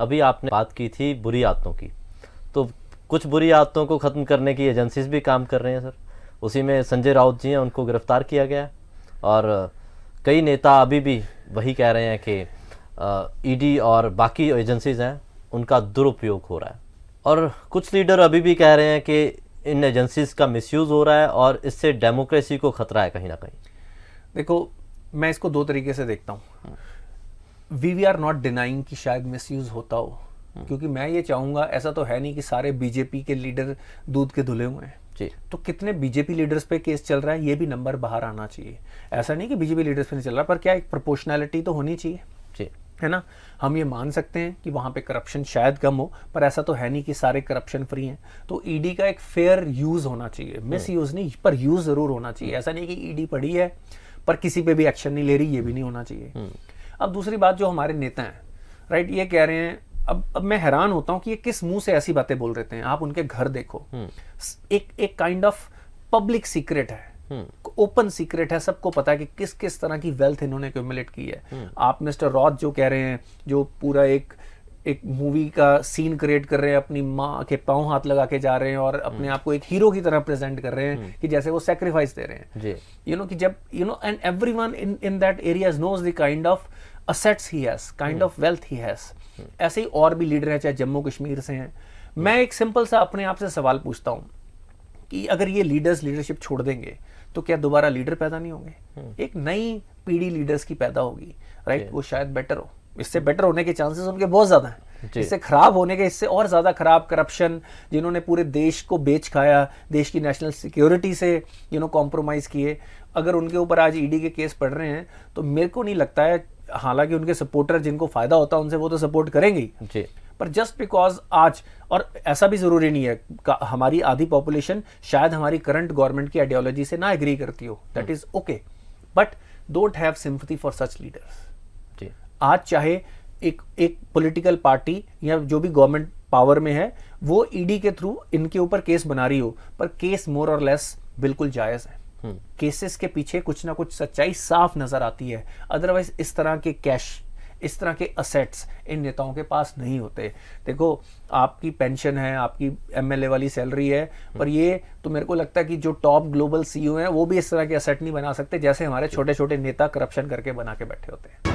अभी आपने बात की थी बुरी आदतों की, तो कुछ बुरी आदतों को ख़त्म करने की एजेंसीज भी काम कर रहे हैं सर। उसी में संजय राउत जी हैं, उनको गिरफ्तार किया गया है। और कई नेता अभी भी वही कह रहे हैं कि ईडी और बाकी एजेंसीज हैं उनका दुरुपयोग हो रहा है। और कुछ लीडर अभी भी कह रहे हैं कि इन एजेंसीज का मिसयूज़ हो रहा है और इससे डेमोक्रेसी को खतरा है कहीं ना कहीं। देखो, मैं इसको दो तरीके से देखता हूँ। वी आर नॉट डिनाइंग कि शायद मिसयूज होता हो, क्योंकि मैं ये चाहूंगा, ऐसा तो है नहीं कि सारे बीजेपी के लीडर दूध के धुले हुए हैं जी। तो कितने बीजेपी लीडर्स पे केस चल रहा है, ये भी नंबर बाहर आना चाहिए। ऐसा नहीं कि बीजेपी लीडर्स पे नहीं चल रहा, पर क्या एक प्रोपोर्शनैलिटी तो होनी चाहिए जी। है ना। हम ये मान सकते हैं कि वहां पे करप्शन शायद कम हो, पर ऐसा तो है नहीं कि सारे करप्शन फ्री हैं। तो ईडी का एक फेयर यूज होना चाहिए, मिस यूज नहीं, पर यूज जरूर होना चाहिए। ऐसा नहीं कि ईडी पड़ी है पर किसी पे भी एक्शन नहीं ले रही, ये भी नहीं होना चाहिए। अब दूसरी बात, जो हमारे नेता हैं, राइट, ये कह रहे हैं, अब मैं हैरान होता हूं कि ये किस मुंह से ऐसी बातें बोल रहे हैं। आप उनके घर देखो, एक काइंड ऑफ पब्लिक सीक्रेट है, ओपन सीक्रेट है, सबको पता है कि किस किस तरह की वेल्थ इन्होंने एक्यूमुलेट की है। आप मिस्टर रॉथ जो कह रहे हैं, जो पूरा एक मूवी का सीन क्रिएट कर रहे हैं, अपनी माँ के पांव हाथ लगा के जा रहे हैं और अपने आप को एक हीरो की तरह प्रेजेंट कर रहे हैं कि जैसे वो सेक्रीफाइस दे रहे हैं। यू नो कि जब and everyone in that area knows the kind of assets he has, kind of wealth he has. ऐसे ही और भी लीडर हैं, चाहे जम्मू कश्मीर से हैं। मैं एक सिंपल सा अपने आप से सवाल पूछता हूँ कि अगर ये लीडर्स लीडरशिप छोड़ देंगे तो क्या दोबारा लीडर पैदा नहीं होंगे? एक नई पीढ़ी लीडर्स की पैदा होगी, राइट, वो शायद बेटर हो। इससे बेटर होने के चांसेस उनके बहुत ज्यादा हैं, इससे खराब होने के, इससे और ज्यादा खराब, करप्शन, जिन्होंने पूरे देश को बेच खाया, देश की नेशनल सिक्योरिटी से कॉम्प्रोमाइज किए, अगर उनके ऊपर आज ईडी के केस पड़ रहे हैं तो मेरे को नहीं लगता है, हालांकि उनके सपोर्टर जिनको फायदा होता है उनसे वो तो सपोर्ट करेंगे ही, पर जस्ट बिकॉज आज, और ऐसा भी जरूरी नहीं है, हमारी आधी पॉपुलेशन शायद हमारी करंट गवर्नमेंट की आइडियोलॉजी से ना एग्री करती हो, that is okay, but don't have sympathy for such leaders. आज चाहे एक पॉलिटिकल पार्टी या जो भी गवर्नमेंट पावर में है वो ईडी के थ्रू इनके ऊपर केस बना रही हो, पर केस मोर और लेस बिल्कुल जायज है। केसेस के पीछे कुछ ना कुछ सच्चाई साफ नजर आती है, अदरवाइज इस तरह के कैश, इस तरह के असेट्स इन नेताओं के पास नहीं होते। देखो, आपकी पेंशन है, आपकी एमएलए वाली सैलरी है, पर ये तो मेरे को लगता है कि जो टॉप ग्लोबल सीईओ हैं वो भी इस तरह के असेट नहीं बना सकते जैसे हमारे छोटे छोटे नेता करप्शन करके बना के बैठे होते हैं।